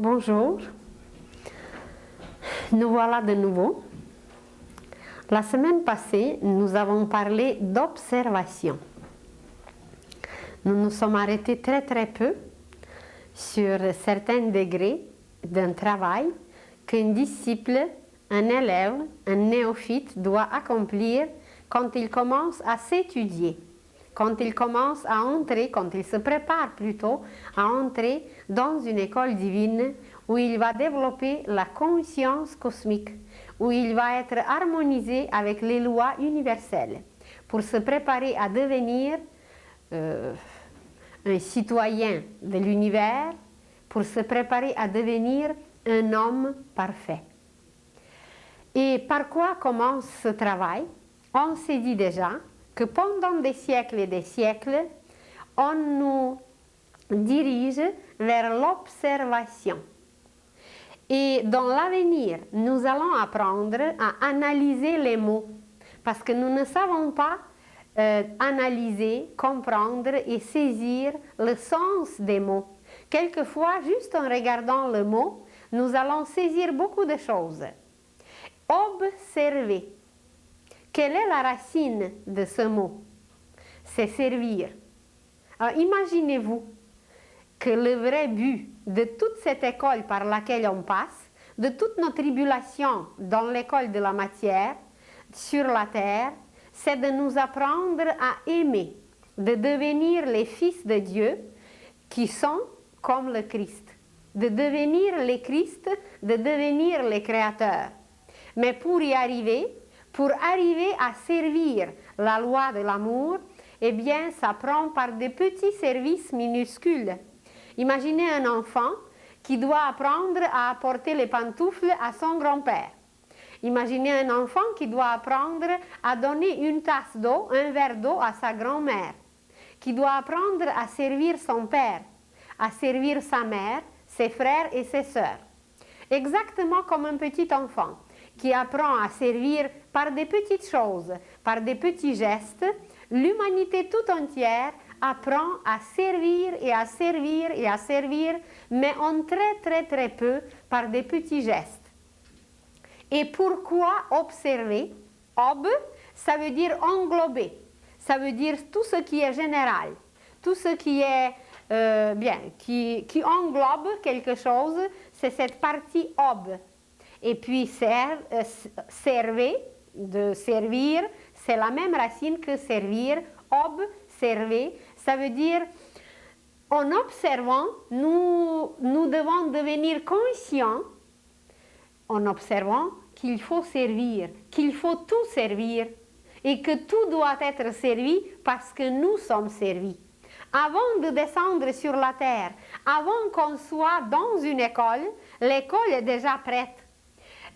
Bonjour, nous voilà de nouveau. La semaine passée, nous avons parlé d'observation. Nous nous sommes arrêtés très peu sur certains degrés d'un travail qu'un disciple, un élève, un néophyte doit accomplir quand il commence à s'étudier, quand il commence à entrer, quand il se prépare plutôt à entrer dans une école divine où il va développer la conscience cosmique, où il va être harmonisé avec les lois universelles pour se préparer à devenir un citoyen de l'univers, pour se préparer à devenir un homme parfait. Et par quoi commence ce travail? On s'est dit déjà que pendant des siècles et des siècles, on nous dirige vers l'observation. Et dans l'avenir, nous allons apprendre à analyser les mots, parce que nous ne savons pas analyser, comprendre et saisir le sens des mots. Quelquefois, juste en regardant le mot, nous allons saisir beaucoup de choses. Observer. Quelle est la racine de ce mot? C'est servir. Alors, imaginez-vous que le vrai but de toute cette école par laquelle on passe, de toutes nos tribulations dans l'école de la matière, sur la terre, c'est de nous apprendre à aimer, de devenir les fils de Dieu qui sont comme le Christ, de devenir les Christ, de devenir les créateurs. Mais pour y arriver, pour arriver à servir la loi de l'amour, eh bien, ça prend par des petits services minuscules. Imaginez un enfant qui doit apprendre à apporter les pantoufles à son grand-père. Imaginez un enfant qui doit apprendre à donner une tasse d'eau, un verre d'eau à sa grand-mère, qui doit apprendre à servir son père, à servir sa mère, ses frères et ses sœurs. Exactement comme un petit enfant qui apprend à servir par des petites choses, par des petits gestes, l'humanité tout entière apprend à servir et à servir et à servir, mais en très peu par des petits gestes. Et pourquoi observer? Ob, ça veut dire englober, ça veut dire tout ce qui est général, tout ce qui est qui englobe quelque chose, c'est cette partie ob. Et puis server, de servir, c'est la même racine que servir, ob, servir, ça veut dire en observant, nous devons devenir conscients en observant qu'il faut servir, qu'il faut tout servir et que tout doit être servi parce que nous sommes servis. Avant de descendre sur la terre, avant qu'on soit dans une école, l'école est déjà prête.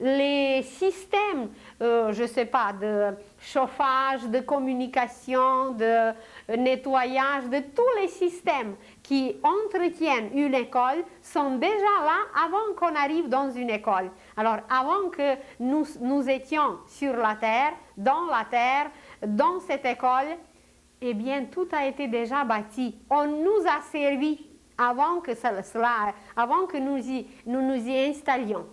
Les systèmes, je ne sais pas, de chauffage, de communication, de nettoyage, de tous les systèmes qui entretiennent une école sont déjà là avant qu'on arrive dans une école. Alors, avant que nous étions sur la terre, dans cette école, eh bien, tout a été déjà bâti. On nous a servi avant que nous nous y installions.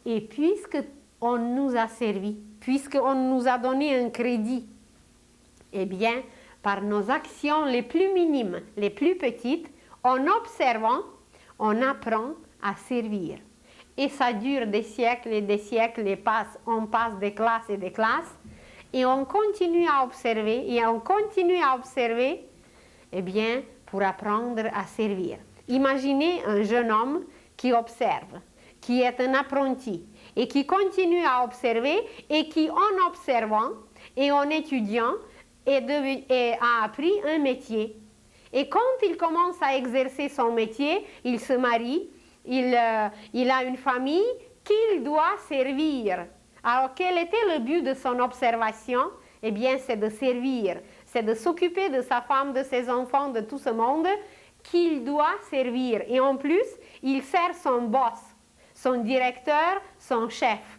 Et puisqu'on nous a servi, puisqu'on nous a donné un crédit, eh bien, par nos actions les plus minimes, les plus petites, en observant, on apprend à servir. Et ça dure des siècles et des siècles, et on passe des classes et des classes, et on continue à observer, eh bien, pour apprendre à servir. Imaginez un jeune homme qui observe, qui est un apprenti et qui continue à observer et qui, en observant et en étudiant, a appris un métier. Et quand il commence à exercer son métier, il se marie, il a une famille qu'il doit servir. Alors, quel était le but de son observation? Eh bien, c'est de servir, c'est de s'occuper de sa femme, de ses enfants, de tout ce monde qu'il doit servir. Et en plus, il sert son boss, son directeur, son chef.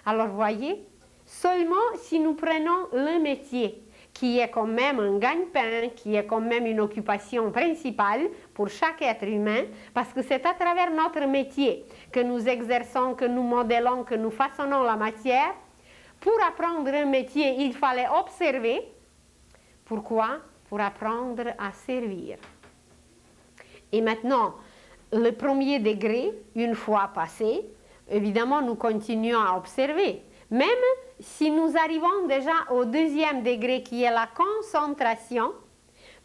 Alors, voyez, seulement si nous prenons le métier qui est quand même un gagne-pain, qui est quand même une occupation principale pour chaque être humain, parce que c'est à travers notre métier que nous exerçons, que nous modélons, que nous façonnons la matière. Pour apprendre un métier, il fallait observer. Pourquoi? Pour apprendre à servir. Et maintenant, le premier degré, une fois passé, évidemment, nous continuons à observer. Même si nous arrivons déjà au deuxième degré qui est la concentration,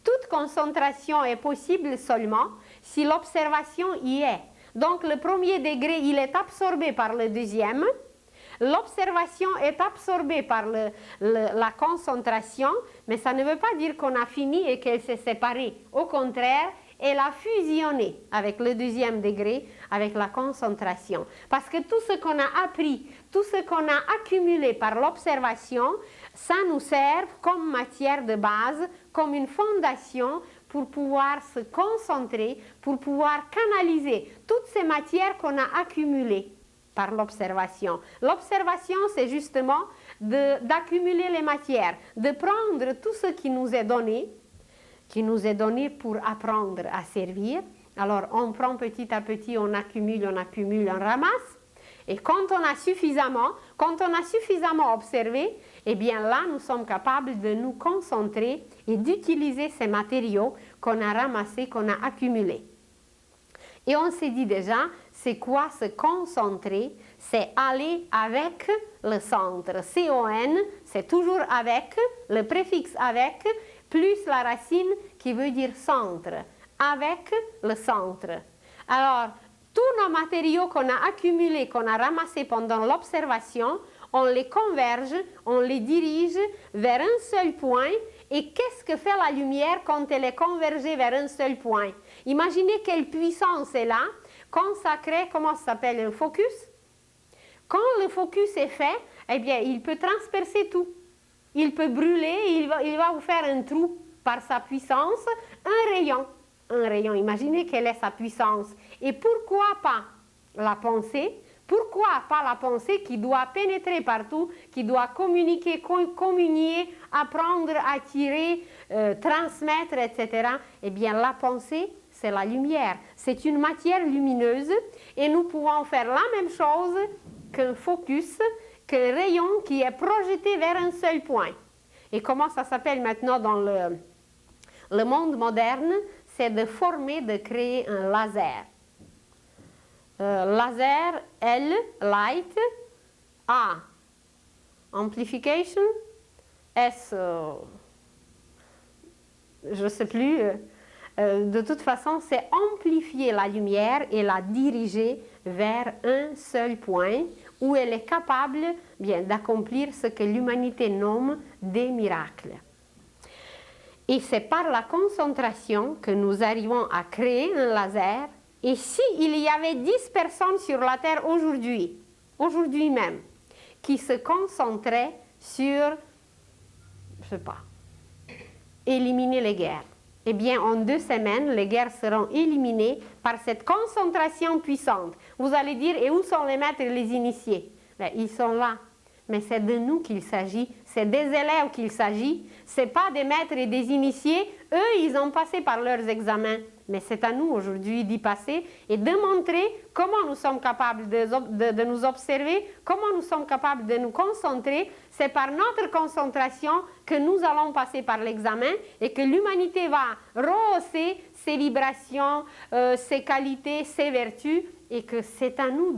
toute concentration est possible seulement si l'observation y est. Donc le premier degré, il est absorbé par le deuxième. L'observation est absorbée par la concentration, mais ça ne veut pas dire qu'on a fini et qu'elle s'est séparée. Au contraire, elle a fusionné avec le deuxième degré, avec la concentration. Parce que tout ce qu'on a appris, tout ce qu'on a accumulé par l'observation, ça nous sert comme matière de base, comme une fondation pour pouvoir se concentrer, pour pouvoir canaliser toutes ces matières qu'on a accumulées par l'observation. L'observation, c'est justement d'accumuler les matières, de prendre tout ce qui nous est donné pour apprendre à servir. Alors, on prend petit à petit, on accumule, on ramasse. Et quand on a suffisamment observé, eh bien là, nous sommes capables de nous concentrer et d'utiliser ces matériaux qu'on a ramassés, qu'on a accumulés. Et on s'est dit déjà, c'est quoi se concentrer? C'est aller avec le centre. C-O-N, c'est toujours avec, le préfixe avec, plus la racine qui veut dire centre. Avec le centre. Alors, tous nos matériaux qu'on a accumulés, qu'on a ramassés pendant l'observation, on les converge, on les dirige vers un seul point. Et qu'est-ce que fait la lumière quand elle est convergée vers un seul point? Imaginez quelle puissance est là, quand ça crée, comment ça s'appelle, un focus? Quand le focus est fait, eh bien, il peut transpercer tout. Il peut brûler, il va vous faire un trou par sa puissance, un rayon. Un rayon, imaginez quelle est sa puissance. Et pourquoi pas la pensée? Pourquoi pas la pensée qui doit pénétrer partout, qui doit communiquer, communier, apprendre, attirer, transmettre, etc. Eh bien, la pensée, c'est la lumière. C'est une matière lumineuse et nous pouvons faire la même chose qu'un focus, qu'un rayon qui est projeté vers un seul point. Et comment ça s'appelle maintenant dans le monde moderne? C'est de former, de créer un laser. Laser, L, light, A, amplification, S, je ne sais plus. De toute façon, c'est amplifier la lumière et la diriger vers un seul point où elle est capable d'accomplir ce que l'humanité nomme des miracles. Et c'est par la concentration que nous arrivons à créer un laser. Et s'il y avait 10 personnes sur la Terre aujourd'hui même, qui se concentraient sur, je ne sais pas, éliminer les guerres, eh bien, en 2 semaines, les guerres seront éliminées par cette concentration puissante. Vous allez dire, et où sont les maîtres et les initiés? Ben, ils sont là. Mais c'est de nous qu'il s'agit, c'est des élèves qu'il s'agit, ce n'est pas des maîtres et des initiés. Eux, ils ont passé par leurs examens. Mais c'est à nous aujourd'hui d'y passer et de montrer comment nous sommes capables de nous observer, comment nous sommes capables de nous concentrer. C'est par notre concentration que nous allons passer par l'examen et que l'humanité va rehausser ses vibrations, ses qualités, ses vertus et que c'est à nous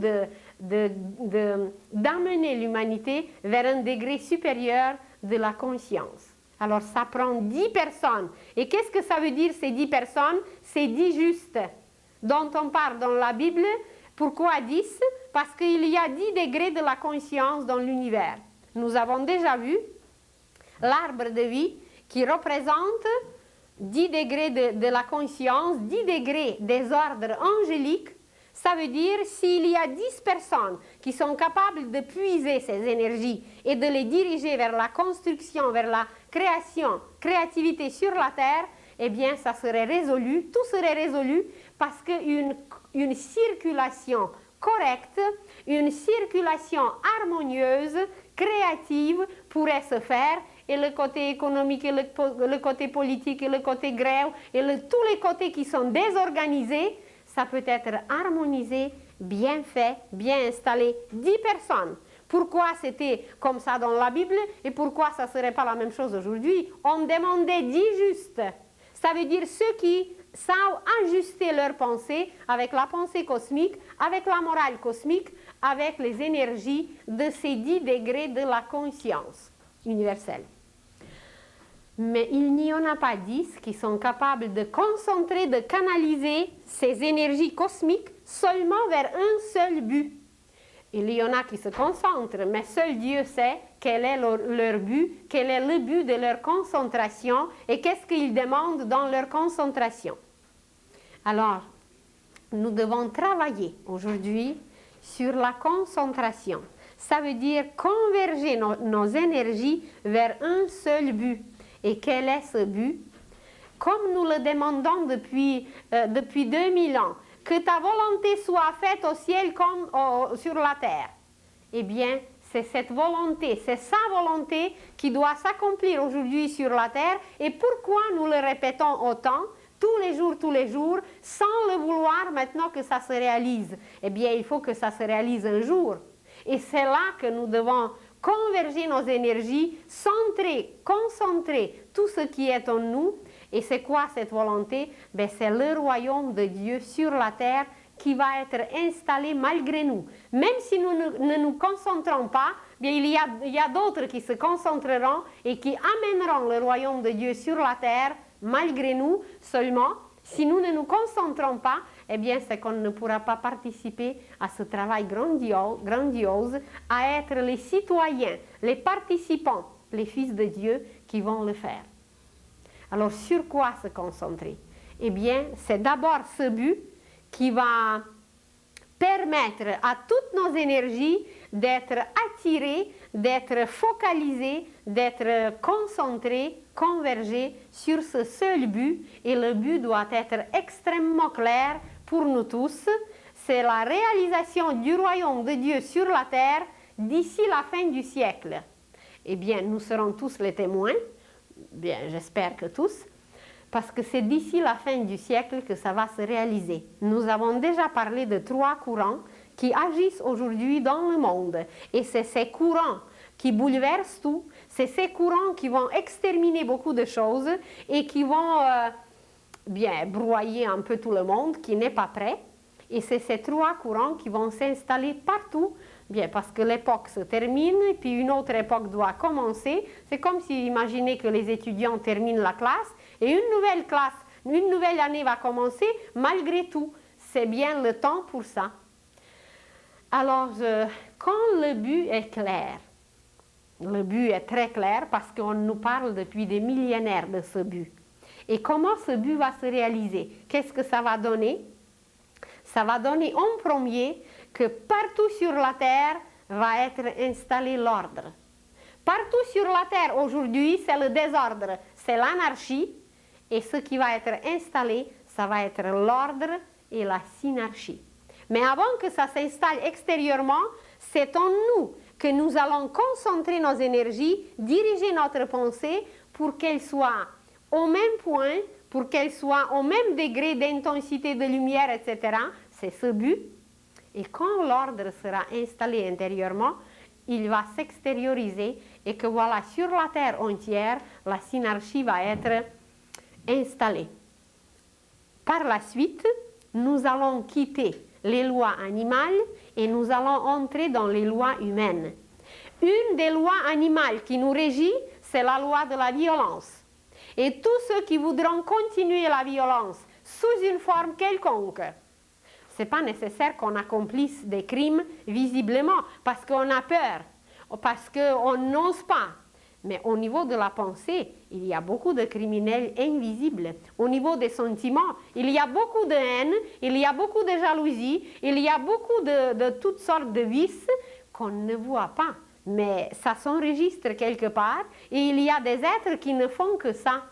d'amener l'humanité vers un degré supérieur de la conscience. Alors, ça prend 10 personnes. Et qu'est-ce que ça veut dire, ces 10 personnes? C'est 10 justes dont on parle dans la Bible. Pourquoi 10? Parce qu'il y a 10 degrés de la conscience dans l'univers. Nous avons déjà vu l'arbre de vie qui représente 10 degrés de la conscience, 10 degrés des ordres angéliques. Ça veut dire s'il y a 10 personnes qui sont capables de puiser ces énergies et de les diriger vers la construction, vers la créativité sur la terre, eh bien, ça serait résolu, tout serait résolu parce qu'une circulation correcte, une circulation harmonieuse, créative pourrait se faire et le côté économique, et le côté politique, et le côté grève, et tous les côtés qui sont désorganisés, ça peut être harmonisé, bien fait, bien installé. 10 personnes. Pourquoi c'était comme ça dans la Bible et pourquoi ça ne serait pas la même chose aujourd'hui? On demandait 10 justes. Ça veut dire ceux qui savent ajuster leur pensée avec la pensée cosmique, avec la morale cosmique, avec les énergies de ces 10 degrés de la conscience universelle. Mais il n'y en a pas 10 qui sont capables de concentrer, de canaliser ces énergies cosmiques seulement vers un seul but. Il y en a qui se concentrent, mais seul Dieu sait quel est leur but, quel est le but de leur concentration et qu'est-ce qu'ils demandent dans leur concentration. Alors, nous devons travailler aujourd'hui sur la concentration. Ça veut dire converger nos énergies vers un seul but. Et quel est ce but? Comme nous le demandons depuis 2000 ans, que ta volonté soit faite au ciel comme sur la terre. Eh bien, c'est cette volonté, c'est sa volonté qui doit s'accomplir aujourd'hui sur la terre. Et pourquoi nous le répétons autant, tous les jours, sans le vouloir maintenant que ça se réalise? Eh bien, il faut que ça se réalise un jour. Et c'est là que nous devons converger nos énergies, centrer, concentrer tout ce qui est en nous. Et c'est quoi cette volonté? Ben, c'est le royaume de Dieu sur la terre qui va être installé malgré nous. Même si nous ne nous concentrons pas, bien, il y a d'autres qui se concentreront et qui amèneront le royaume de Dieu sur la terre malgré nous seulement. Si nous ne nous concentrons pas, eh bien, c'est qu'on ne pourra pas participer à ce travail grandiose, à être les citoyens, les participants, les fils de Dieu qui vont le faire. Alors, sur quoi se concentrer? Eh bien, c'est d'abord ce but qui va permettre à toutes nos énergies d'être attirées, d'être focalisées, d'être concentrées, convergées sur ce seul but. Et le but doit être extrêmement clair pour nous tous. C'est la réalisation du royaume de Dieu sur la terre d'ici la fin du siècle. Eh bien, nous serons tous les témoins. Bien, j'espère que tous, parce que c'est d'ici la fin du siècle que ça va se réaliser. Nous avons déjà parlé de 3 courants qui agissent aujourd'hui dans le monde. Et c'est ces courants qui bouleversent tout, c'est ces courants qui vont exterminer beaucoup de choses et qui vont bien broyer un peu tout le monde qui n'est pas prêt. Et c'est ces 3 courants qui vont s'installer partout. Bien, parce que l'époque se termine, et puis une autre époque doit commencer. C'est comme si, imaginez que les étudiants terminent la classe, et une nouvelle année va commencer, malgré tout. C'est bien le temps pour ça. Alors, quand le but est clair, le but est très clair, parce qu'on nous parle depuis des millénaires de ce but. Et comment ce but va se réaliser? Qu'est-ce que ça va donner? Ça va donner en premier que partout sur la terre va être installé l'ordre. Partout sur la terre aujourd'hui, c'est le désordre, c'est l'anarchie. Et ce qui va être installé, ça va être l'ordre et la synarchie. Mais avant que ça s'installe extérieurement, c'est en nous que nous allons concentrer nos énergies, diriger notre pensée pour qu'elle soit au même point, pour qu'elle soit au même degré d'intensité de lumière, etc. C'est ce but. Et quand l'ordre sera installé intérieurement, il va s'extérioriser et que voilà, sur la terre entière, la synarchie va être installée. Par la suite, nous allons quitter les lois animales et nous allons entrer dans les lois humaines. Une des lois animales qui nous régit, c'est la loi de la violence. Et tous ceux qui voudront continuer la violence sous une forme quelconque, ce n'est pas nécessaire qu'on accomplisse des crimes visiblement, parce qu'on a peur, parce qu'on n'ose pas. Mais au niveau de la pensée, il y a beaucoup de criminels invisibles. Au niveau des sentiments, il y a beaucoup de haine, il y a beaucoup de jalousie, il y a beaucoup de toutes sortes de vices qu'on ne voit pas. Mais ça s'enregistre quelque part et il y a des êtres qui ne font que ça,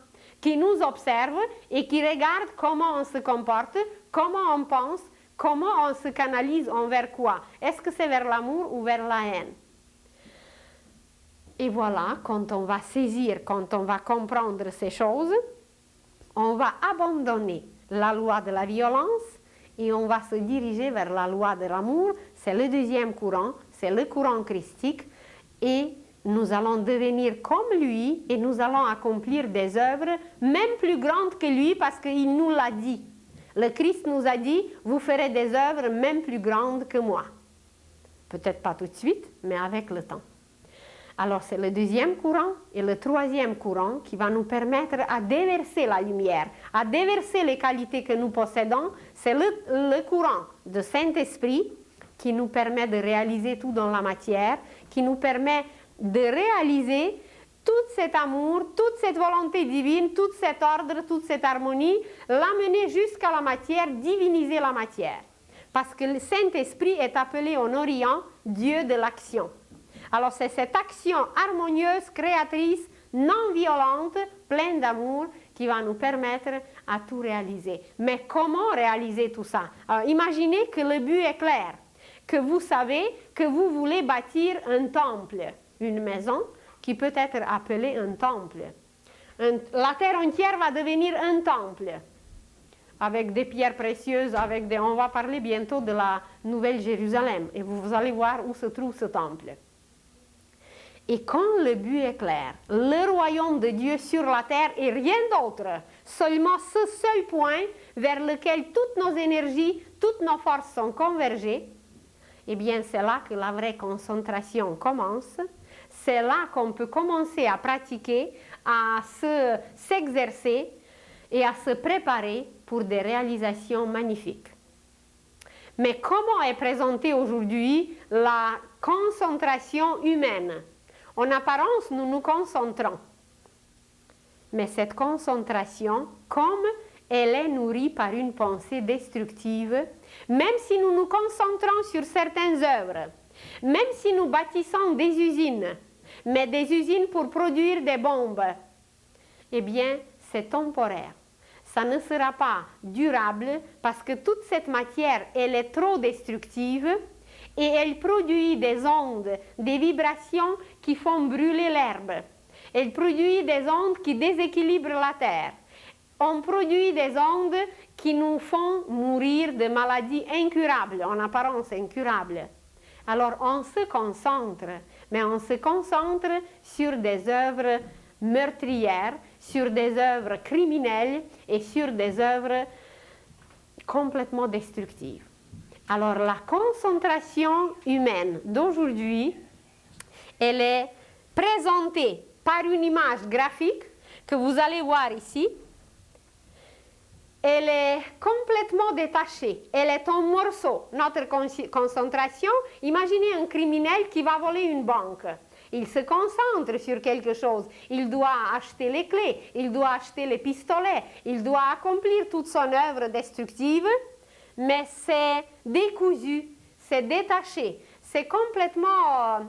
qui nous observent et qui regardent comment on se comporte, comment on pense, comment on se canalise envers quoi? Est-ce que c'est vers l'amour ou vers la haine? Et voilà, quand on va saisir, quand on va comprendre ces choses, on va abandonner la loi de la violence et on va se diriger vers la loi de l'amour. C'est le deuxième courant, c'est le courant christique. Et nous allons devenir comme lui et nous allons accomplir des œuvres même plus grandes que lui parce qu'il nous l'a dit. Le Christ nous a dit, vous ferez des œuvres même plus grandes que moi. Peut-être pas tout de suite, mais avec le temps. Alors c'est le deuxième courant et le troisième courant qui va nous permettre à déverser la lumière, à déverser les qualités que nous possédons. C'est le courant de Saint-Esprit qui nous permet de réaliser tout dans la matière, qui nous permet de réaliser tout cet amour, toute cette volonté divine, tout cet ordre, toute cette harmonie, l'amener jusqu'à la matière, diviniser la matière. Parce que le Saint-Esprit est appelé en Orient Dieu de l'action. Alors c'est cette action harmonieuse, créatrice, non violente, pleine d'amour, qui va nous permettre à tout réaliser. Mais comment réaliser tout ça? Alors, imaginez que le but est clair, que vous savez que vous voulez bâtir un temple, une maison qui peut être appelée un temple. La terre entière va devenir un temple, avec des pierres précieuses, on va parler bientôt de la Nouvelle Jérusalem, et vous allez voir où se trouve ce temple. Et quand le but est clair, le royaume de Dieu sur la terre et rien d'autre, seulement ce seul point vers lequel toutes nos énergies, toutes nos forces sont convergées, eh bien c'est là que la vraie concentration commence. C'est là qu'on peut commencer à pratiquer, à s'exercer et à se préparer pour des réalisations magnifiques. Mais comment est présentée aujourd'hui la concentration humaine? En apparence, nous nous concentrons. Mais cette concentration, comme elle est nourrie par une pensée destructive, même si nous nous concentrons sur certaines œuvres, même si nous bâtissons des usines, mais des usines pour produire des bombes, eh bien, c'est temporaire. Ça ne sera pas durable parce que toute cette matière, elle est trop destructive et elle produit des ondes, des vibrations qui font brûler l'herbe. Elle produit des ondes qui déséquilibrent la terre. On produit des ondes qui nous font mourir de maladies incurables, en apparence incurables. Alors on se concentre, mais on se concentre sur des œuvres meurtrières, sur des œuvres criminelles et sur des œuvres complètement destructives. Alors la concentration humaine d'aujourd'hui, elle est présentée par une image graphique que vous allez voir ici. Elle est complètement détachée, elle est en morceaux. Notre concentration, imaginez un criminel qui va voler une banque. Il se concentre sur quelque chose, il doit acheter les clés, il doit acheter les pistolets, il doit accomplir toute son œuvre destructive, mais c'est décousu, c'est détaché, c'est complètement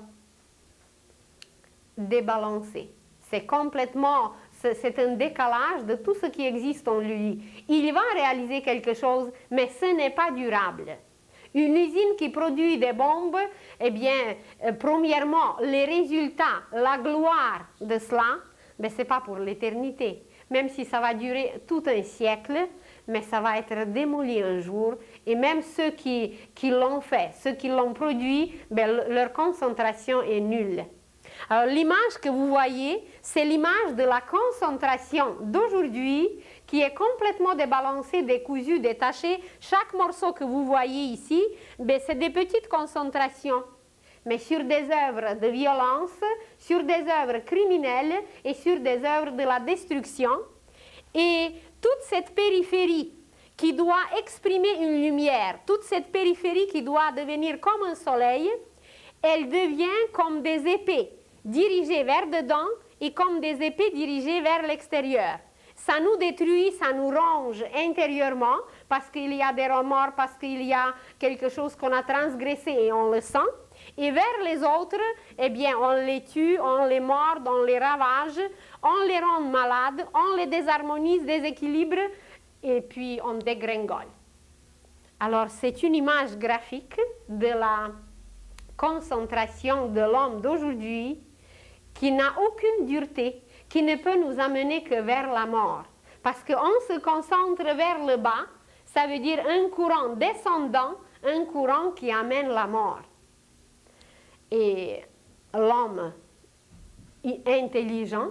débalancé, c'est un décalage de tout ce qui existe en lui. Il va réaliser quelque chose, mais ce n'est pas durable. Une usine qui produit des bombes, eh bien, premièrement, les résultats, la gloire de cela, ce n'est pas pour l'éternité. Même si ça va durer tout un siècle, mais ça va être démoli un jour. Et même ceux qui l'ont fait, ceux qui l'ont produit, leur concentration est nulle. Alors l'image que vous voyez, c'est l'image de la concentration d'aujourd'hui qui est complètement débalancée, décousue, détachée. Chaque morceau que vous voyez ici, c'est des petites concentrations, mais sur des œuvres de violence, sur des œuvres criminelles et sur des œuvres de la destruction. Et toute cette périphérie qui doit exprimer une lumière, toute cette périphérie qui doit devenir comme un soleil, elle devient comme des épées dirigées vers dedans et comme des épées dirigées vers l'extérieur. Ça nous détruit, ça nous ronge intérieurement parce qu'il y a des remords, parce qu'il y a quelque chose qu'on a transgressé et on le sent. Et vers les autres, eh bien, on les tue, on les mord, on les ravage, on les rend malades, on les désharmonise, déséquilibre et puis on dégringole. Alors, c'est une image graphique de la concentration de l'homme d'aujourd'hui qui n'a aucune dureté, qui ne peut nous amener que vers la mort. Parce qu'on se concentre vers le bas, ça veut dire un courant descendant, un courant qui amène la mort. Et l'homme intelligent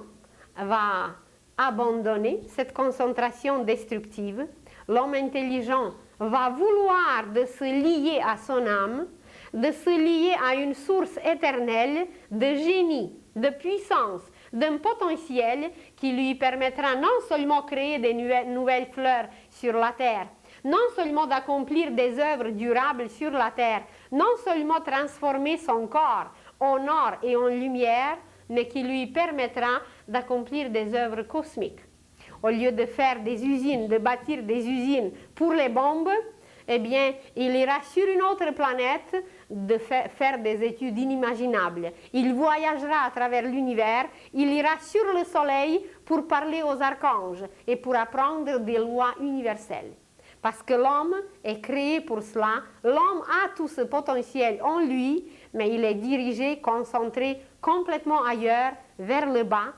va abandonner cette concentration destructive. L'homme intelligent va vouloir de se lier à son âme, de se lier à une source éternelle de génie, de puissance, d'un potentiel qui lui permettra non seulement de créer des nouvelles fleurs sur la terre, non seulement d'accomplir des œuvres durables sur la terre, non seulement transformer son corps en or et en lumière, mais qui lui permettra d'accomplir des œuvres cosmiques. Au lieu de faire des usines, de bâtir des usines pour les bombes, eh bien, il ira sur une autre planète de faire des études inimaginables. Il voyagera à travers l'univers, il ira sur le soleil pour parler aux archanges et pour apprendre des lois universelles. Parce que l'homme est créé pour cela, l'homme a tout ce potentiel en lui, mais il est dirigé, concentré complètement ailleurs, vers le bas,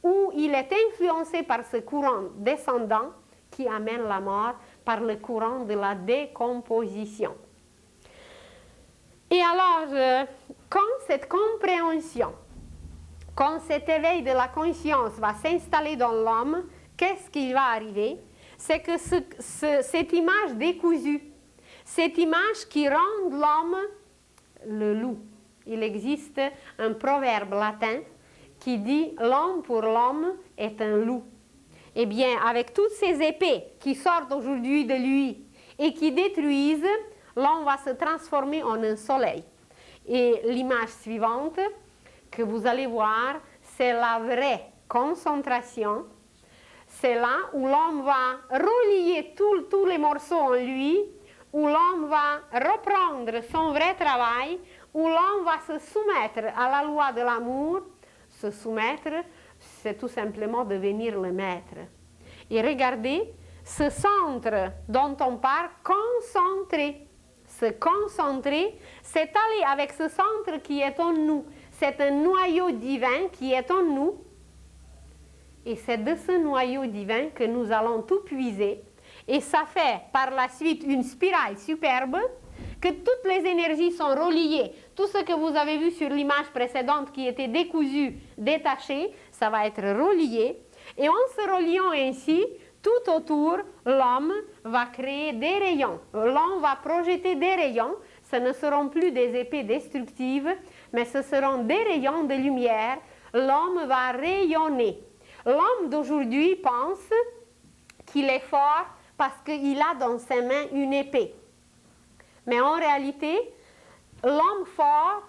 où il est influencé par ce courant descendant qui amène la mort, par le courant de la décomposition. Et alors, quand cette compréhension, quand cet éveil de la conscience va s'installer dans l'homme, qu'est-ce qui va arriver? C'est que cette image décousue, cette image qui rend l'homme le loup. Il existe un proverbe latin qui dit « l'homme pour l'homme est un loup ». Eh bien, avec toutes ces épées qui sortent aujourd'hui de lui et qui détruisent, l'homme va se transformer en un soleil. Et l'image suivante que vous allez voir, c'est la vraie concentration. C'est là où l'homme va relier tous les morceaux en lui, où l'homme va reprendre son vrai travail, où l'homme va se soumettre à la loi de l'amour. Se soumettre, c'est tout simplement devenir le maître. Et regardez, ce centre dont on parle, concentré. Se concentrer, c'est aller avec ce centre qui est en nous. C'est un noyau divin qui est en nous. Et c'est de ce noyau divin que nous allons tout puiser. Et ça fait par la suite une spirale superbe, que toutes les énergies sont reliées. Tout ce que vous avez vu sur l'image précédente qui était décousu, détaché, ça va être relié. Et en se reliant ainsi, tout autour, l'homme va créer des rayons. L'homme va projeter des rayons. Ce ne seront plus des épées destructives, mais ce seront des rayons de lumière. L'homme va rayonner. L'homme d'aujourd'hui pense qu'il est fort parce qu'il a dans ses mains une épée. Mais en réalité, l'homme fort,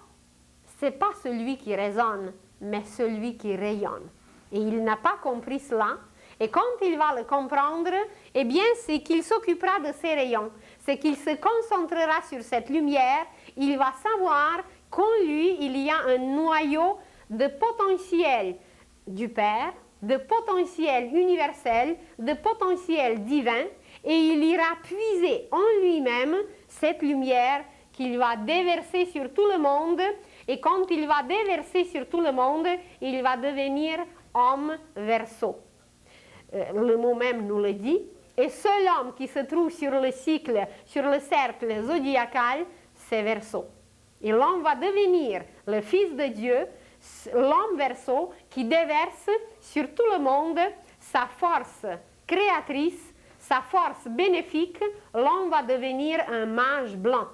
ce n'est pas celui qui raisonne, mais celui qui rayonne. Et il n'a pas compris cela. Et quand il va le comprendre, eh bien, c'est qu'il s'occupera de ces rayons. C'est qu'il se concentrera sur cette lumière. Il va savoir qu'en lui, il y a un noyau de potentiel du Père, de potentiel universel, de potentiel divin. Et il ira puiser en lui-même cette lumière qu'il va déverser sur tout le monde. Et quand il va déverser sur tout le monde, il va devenir homme Verseau. Le mot même nous le dit. Et seul homme qui se trouve sur le cycle, sur le cercle zodiacal, c'est Verseau. Et l'homme va devenir le Fils de Dieu, l'homme Verseau, qui déverse sur tout le monde sa force créatrice, sa force bénéfique. L'homme va devenir un mage blanc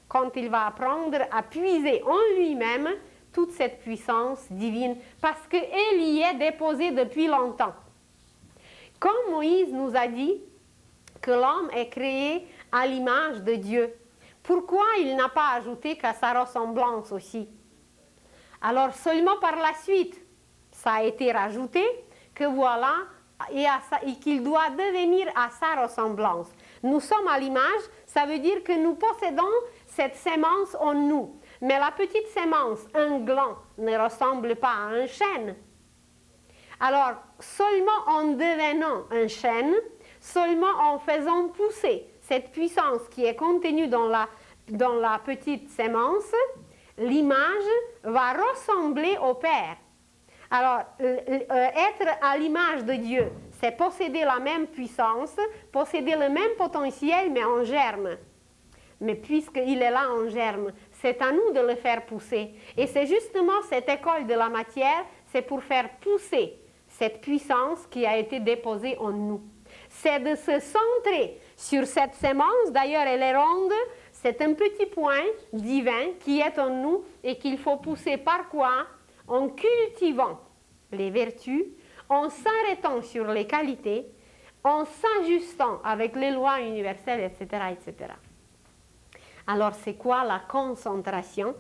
quand il va apprendre à puiser en lui-même toute cette puissance divine, parce qu'elle y est déposée depuis longtemps. Comme Moïse nous a dit que l'homme est créé à l'image de Dieu, pourquoi il n'a pas ajouté qu'à sa ressemblance aussi? Alors seulement par la suite, ça a été rajouté que voilà, et qu'il doit devenir à sa ressemblance. Nous sommes à l'image, ça veut dire que nous possédons cette sémence en nous. Mais la petite sémence, un gland, ne ressemble pas à un chêne. Alors, seulement en devenant un chêne, seulement en faisant pousser cette puissance qui est contenue dans la petite sémence, l'image va ressembler au Père. Alors, être à l'image de Dieu, c'est posséder la même puissance, posséder le même potentiel, mais en germe. Mais puisqu'il est là en germe, c'est à nous de le faire pousser. Et c'est justement cette école de la matière, c'est pour faire pousser cette puissance qui a été déposée en nous. C'est de se centrer sur cette sémence, d'ailleurs elle est ronde, c'est un petit point divin qui est en nous et qu'il faut pousser par quoi? En cultivant les vertus, en s'arrêtant sur les qualités, en s'ajustant avec les lois universelles, etc., etc. Alors, c'est quoi la concentration?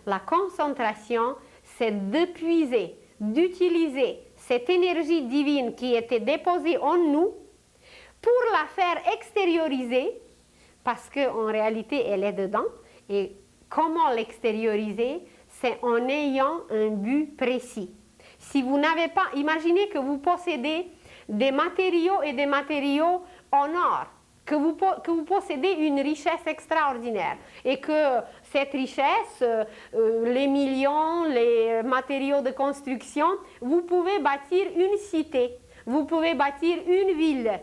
La concentration, c'est de puiser, d'utiliser cette énergie divine qui était déposée en nous pour la faire extérioriser, parce qu'en réalité, elle est dedans. Et comment l'extérioriser? C'est en ayant un but précis. Si vous n'avez pas, imaginez que vous possédez des matériaux et des matériaux en or, que vous possédez une richesse extraordinaire et que cette richesse, les millions, les matériaux de construction, vous pouvez bâtir une cité, vous pouvez bâtir une ville.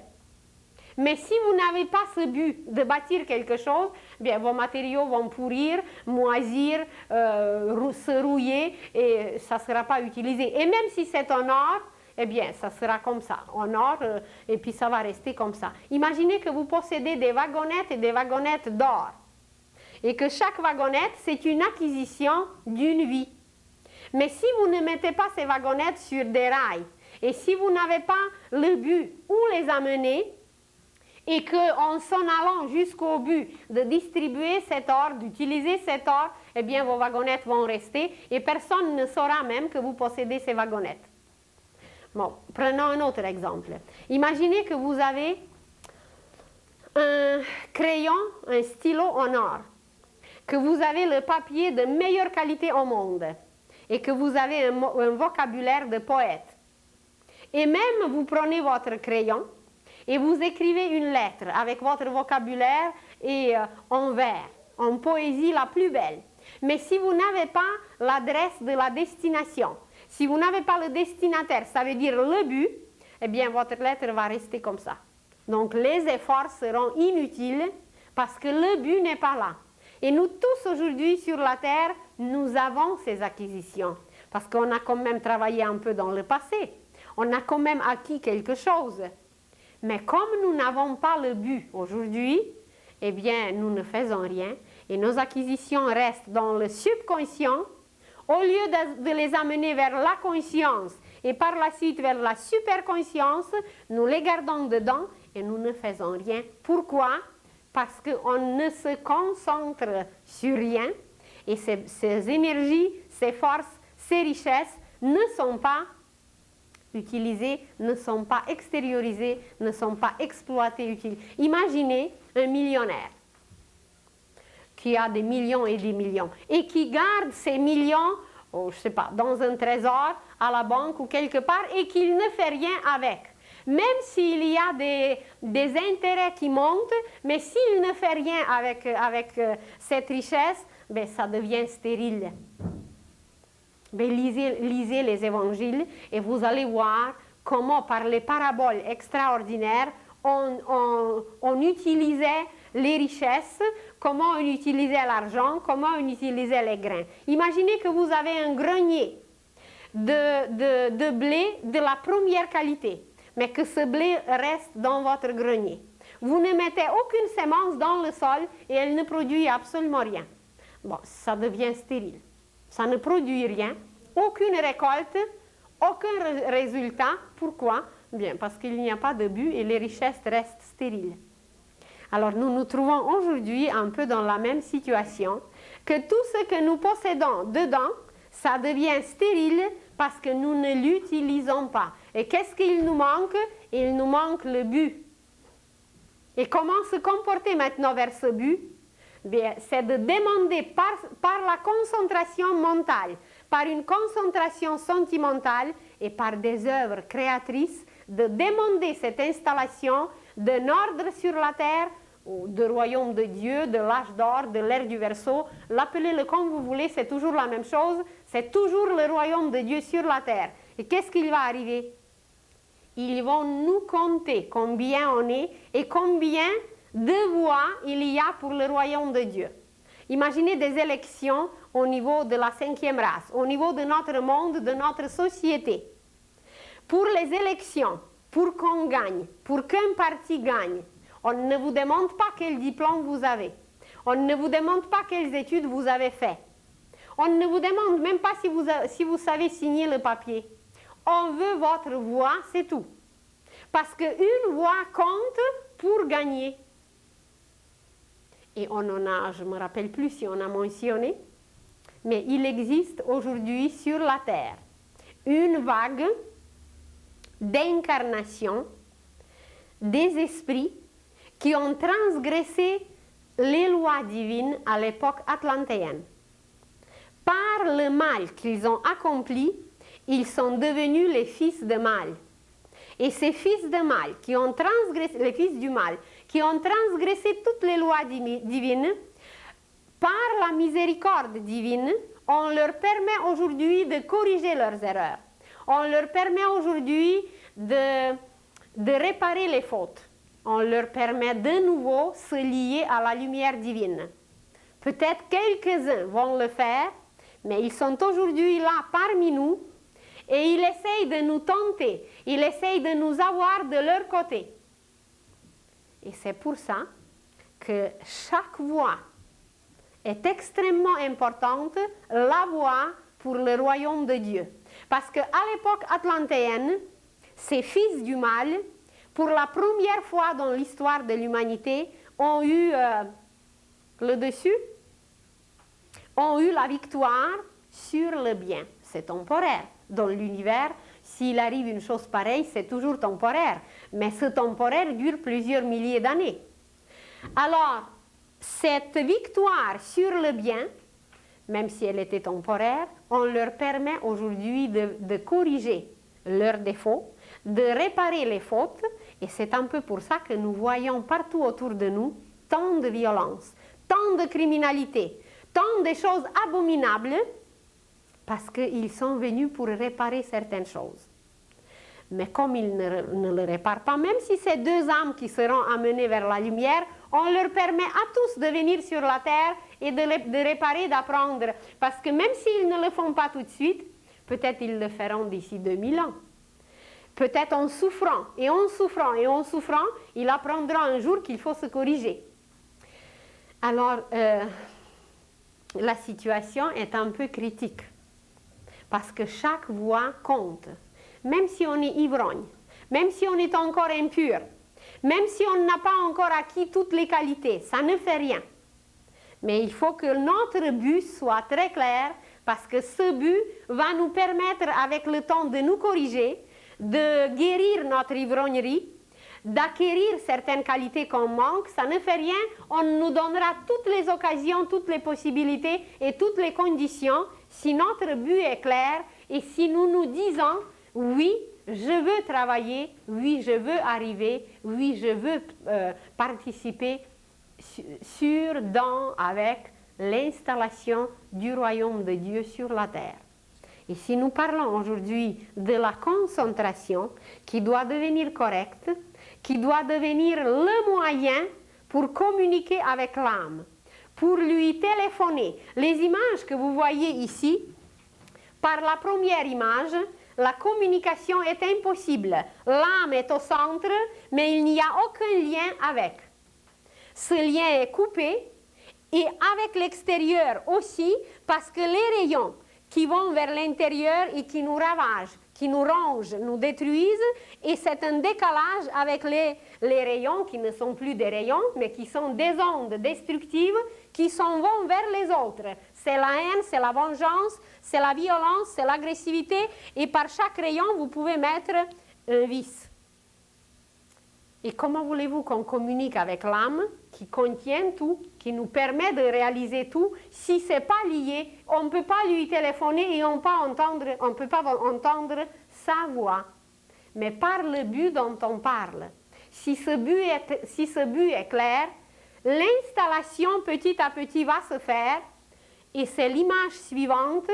Mais si vous n'avez pas ce but de bâtir quelque chose, bien, vos matériaux vont pourrir, moisir, se rouiller et ça ne sera pas utilisé. Et même si c'est en or, eh bien, ça sera comme ça, en or, et puis ça va rester comme ça. Imaginez que vous possédez des wagonnettes et des wagonnettes d'or, et que chaque wagonnette, c'est une acquisition d'une vie. Mais si vous ne mettez pas ces wagonnettes sur des rails, et si vous n'avez pas le but où les amener, et qu'en s'en allant jusqu'au but de distribuer cet or, d'utiliser cet or, eh bien, vos wagonnettes vont rester, et personne ne saura même que vous possédez ces wagonnettes. Bon, prenons un autre exemple. Imaginez que vous avez un crayon, un stylo en or, que vous avez le papier de meilleure qualité au monde et que vous avez un vocabulaire de poète. Et même vous prenez votre crayon et vous écrivez une lettre avec votre vocabulaire et en vers, en poésie la plus belle. Mais si vous n'avez pas l'adresse de la destination, si vous n'avez pas le destinataire, ça veut dire le but, eh bien votre lettre va rester comme ça. Donc les efforts seront inutiles parce que le but n'est pas là. Et nous tous aujourd'hui sur la terre, nous avons ces acquisitions parce qu'on a quand même travaillé un peu dans le passé. On a quand même acquis quelque chose. Mais comme nous n'avons pas le but aujourd'hui, eh bien nous ne faisons rien et nos acquisitions restent dans le subconscient. Au lieu de les amener vers la conscience et par la suite vers la superconscience, nous les gardons dedans et nous ne faisons rien. Pourquoi? Parce qu'on ne se concentre sur rien et ces énergies, ces forces, ces richesses ne sont pas utilisées, ne sont pas extériorisées, ne sont pas exploitées. Imaginez un millionnaire qui a des millions et des millions, et qui garde ces millions, je sais pas, dans un trésor, à la banque ou quelque part, et qu'il ne fait rien avec. Même s'il y a des intérêts qui montent, mais s'il ne fait rien avec cette richesse, ben, ça devient stérile. Ben, lisez les évangiles et vous allez voir comment par les paraboles extraordinaires, on utilisait les richesses, comment on utilisait l'argent, comment on utilisait les grains. Imaginez que vous avez un grenier de blé de la première qualité, mais que ce blé reste dans votre grenier. Vous ne mettez aucune semence dans le sol et elle ne produit absolument rien. Bon, ça devient stérile. Ça ne produit rien, aucune récolte, aucun résultat. Pourquoi? Bien, parce qu'il n'y a pas de but et les richesses restent stériles. Alors nous nous trouvons aujourd'hui un peu dans la même situation, que tout ce que nous possédons dedans, ça devient stérile parce que nous ne l'utilisons pas. Et qu'est-ce qu'il nous manque? Il nous manque le but. Et comment se comporter maintenant vers ce but? Bien, c'est de demander par la concentration mentale, par une concentration sentimentale et par des œuvres créatrices, de demander cette installation d'un ordre sur la terre, ou de royaume de Dieu, de l'âge d'or, de l'ère du Verseau, l'appelez-le comme vous voulez, c'est toujours la même chose, c'est toujours le royaume de Dieu sur la terre. Et qu'est-ce qu'il va arriver? Ils vont nous compter combien on est et combien de voix il y a pour le royaume de Dieu. Imaginez des élections au niveau de la 5e race, au niveau de notre monde, de notre société. Pour les élections, pour qu'on gagne, pour qu'un parti gagne, on ne vous demande pas quel diplôme vous avez. On ne vous demande pas quelles études vous avez faites. On ne vous demande même pas si vous savez signer le papier. On veut votre voix, c'est tout. Parce qu'une voix compte pour gagner. Et on en a, je ne me rappelle plus si on a mentionné, mais il existe aujourd'hui sur la Terre une vague d'incarnation des esprits qui ont transgressé les lois divines à l'époque atlantéenne. Par le mal qu'ils ont accompli, ils sont devenus les fils de mal. Et ces fils de mal, qui ont transgressé, les fils du mal, qui ont transgressé toutes les lois divines, par la miséricorde divine, on leur permet aujourd'hui de corriger leurs erreurs. On leur permet aujourd'hui de réparer les fautes. On leur permet de nouveau se lier à la lumière divine. Peut-être quelques-uns vont le faire, mais ils sont aujourd'hui là parmi nous et ils essayent de nous tenter, ils essayent de nous avoir de leur côté. Et c'est pour ça que chaque voix est extrêmement importante, la voix pour le royaume de Dieu. Parce qu'à l'époque atlantéenne, ces fils du mal, pour la première fois dans l'histoire de l'humanité, ont eu le dessus, ont eu la victoire sur le bien. C'est temporaire. Dans l'univers, s'il arrive une chose pareille, c'est toujours temporaire. Mais ce temporaire dure plusieurs milliers d'années. Alors, cette victoire sur le bien, même si elle était temporaire, on leur permet aujourd'hui de corriger leurs défauts, de réparer les fautes, et c'est un peu pour ça que nous voyons partout autour de nous tant de violence, tant de criminalité, tant de choses abominables, parce qu'ils sont venus pour réparer certaines choses. Mais comme ils ne le réparent pas, même si c'est deux âmes qui seront amenées vers la lumière, on leur permet à tous de venir sur la terre et de réparer, d'apprendre. Parce que même s'ils ne le font pas tout de suite, peut-être ils le feront d'ici 2000 ans. Peut-être en souffrant, et en souffrant, et en souffrant, il apprendra un jour qu'il faut se corriger. Alors, la situation est un peu critique. Parce que chaque voix compte. Même si on est ivrogne, même si on est encore impur, même si on n'a pas encore acquis toutes les qualités, ça ne fait rien. Mais il faut que notre but soit très clair, parce que ce but va nous permettre, avec le temps, de nous corriger, de guérir notre ivrognerie, d'acquérir certaines qualités qu'on manque. Ça ne fait rien, on nous donnera toutes les occasions, toutes les possibilités et toutes les conditions, si notre but est clair et si nous nous disons « oui, je veux travailler, oui, je veux arriver, oui, je veux participer avec l'installation du royaume de Dieu sur la terre. » Et si nous parlons aujourd'hui de la concentration qui doit devenir correcte, qui doit devenir le moyen pour communiquer avec l'âme, pour lui téléphoner. Les images que vous voyez ici, par la première image, la communication est impossible. L'âme est au centre, mais il n'y a aucun lien avec. Ce lien est coupé, et avec l'extérieur aussi, parce que les rayons qui vont vers l'intérieur et qui nous ravagent, qui nous rongent, nous détruisent, et c'est un décalage avec les rayons qui ne sont plus des rayons, mais qui sont des ondes destructives qui s'en vont vers les autres. C'est la haine, c'est la vengeance, c'est la violence, c'est l'agressivité, et par chaque rayon, vous pouvez mettre un vice. Et comment voulez-vous qu'on communique avec l'âme qui contient tout, qui nous permet de réaliser tout, si ce n'est pas lié, on ne peut pas lui téléphoner et on ne peut pas entendre sa voix, mais par le but dont on parle. Si ce but est clair, l'installation petit à petit va se faire, et c'est l'image suivante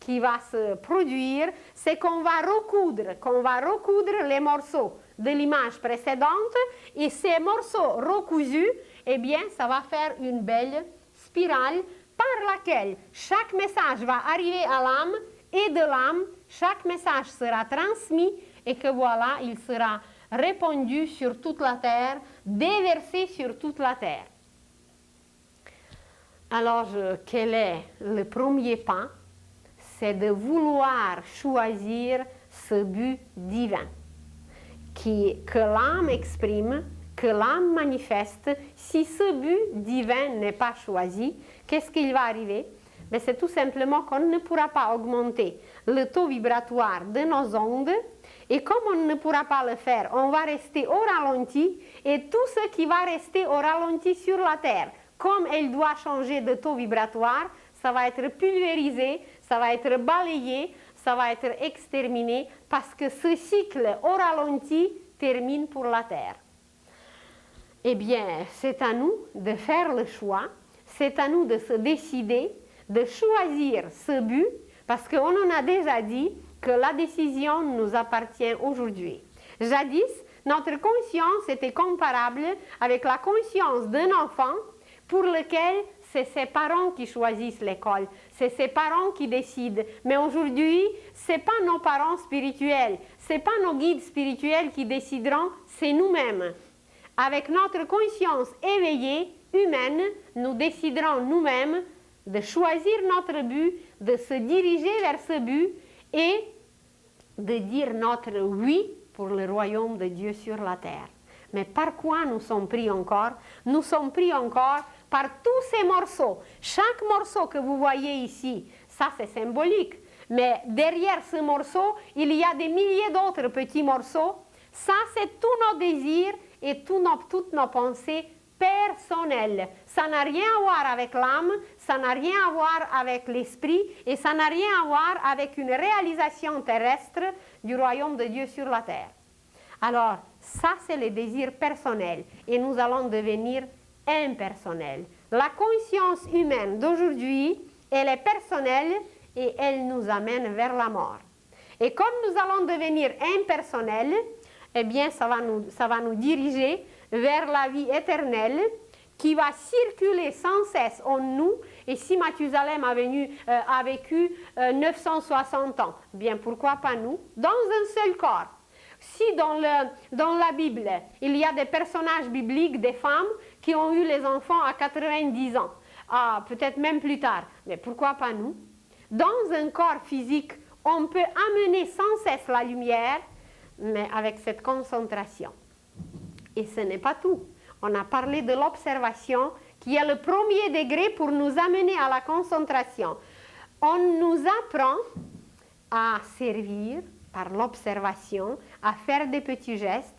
qui va se produire, c'est qu'on va recoudre les morceaux de l'image précédente et ces morceaux recousus, eh bien, ça va faire une belle spirale par laquelle chaque message va arriver à l'âme et de l'âme, chaque message sera transmis et que voilà, il sera répandu sur toute la terre, déversé sur toute la terre. Alors, quel est le premier pas? C'est de vouloir choisir ce but divin que l'âme exprime, que l'âme manifeste. Si ce but divin n'est pas choisi, qu'est-ce qu'il va arriver? Mais c'est tout simplement qu'on ne pourra pas augmenter le taux vibratoire de nos ondes et comme on ne pourra pas le faire, on va rester au ralenti et tout ce qui va rester au ralenti sur la Terre, comme elle doit changer de taux vibratoire, ça va être pulvérisé, ça va être balayé, ça va être exterminé parce que ce cycle au ralenti termine pour la Terre. Eh bien, c'est à nous de faire le choix, c'est à nous de se décider, de choisir ce but, parce qu'on en a déjà dit que la décision nous appartient aujourd'hui. Jadis, notre conscience était comparable avec la conscience d'un enfant pour lequel c'est ses parents qui choisissent l'école, c'est ses parents qui décident. Mais aujourd'hui, ce n'est pas nos parents spirituels, ce n'est pas nos guides spirituels qui décideront, c'est nous-mêmes. Avec notre conscience éveillée, humaine, nous déciderons nous-mêmes de choisir notre but, de se diriger vers ce but et de dire notre oui pour le royaume de Dieu sur la terre. Mais par quoi nous sommes pris encore? Nous sommes pris encore par tous ces morceaux. Chaque morceau que vous voyez ici, ça c'est symbolique. Mais derrière ce morceau, il y a des milliers d'autres petits morceaux. Ça c'est tous nos désirs et toutes nos pensées personnelles. Ça n'a rien à voir avec l'âme, ça n'a rien à voir avec l'esprit et ça n'a rien à voir avec une réalisation terrestre du royaume de Dieu sur la terre. Alors, ça c'est les désirs personnels et nous allons devenir impersonnels. La conscience humaine d'aujourd'hui, elle est personnelle et elle nous amène vers la mort. Et comme nous allons devenir impersonnels, eh bien, ça va nous diriger vers la vie éternelle qui va circuler sans cesse en nous. Et si Mathusalem a vécu 960 ans, bien pourquoi pas nous, dans un seul corps. Si dans la Bible, il y a des personnages bibliques, des femmes qui ont eu les enfants à 90 ans, peut-être même plus tard, mais pourquoi pas nous? Dans un corps physique, on peut amener sans cesse la lumière, mais avec cette concentration. Et ce n'est pas tout. On a parlé de l'observation qui est le premier degré pour nous amener à la concentration. On nous apprend à servir par l'observation, à faire des petits gestes,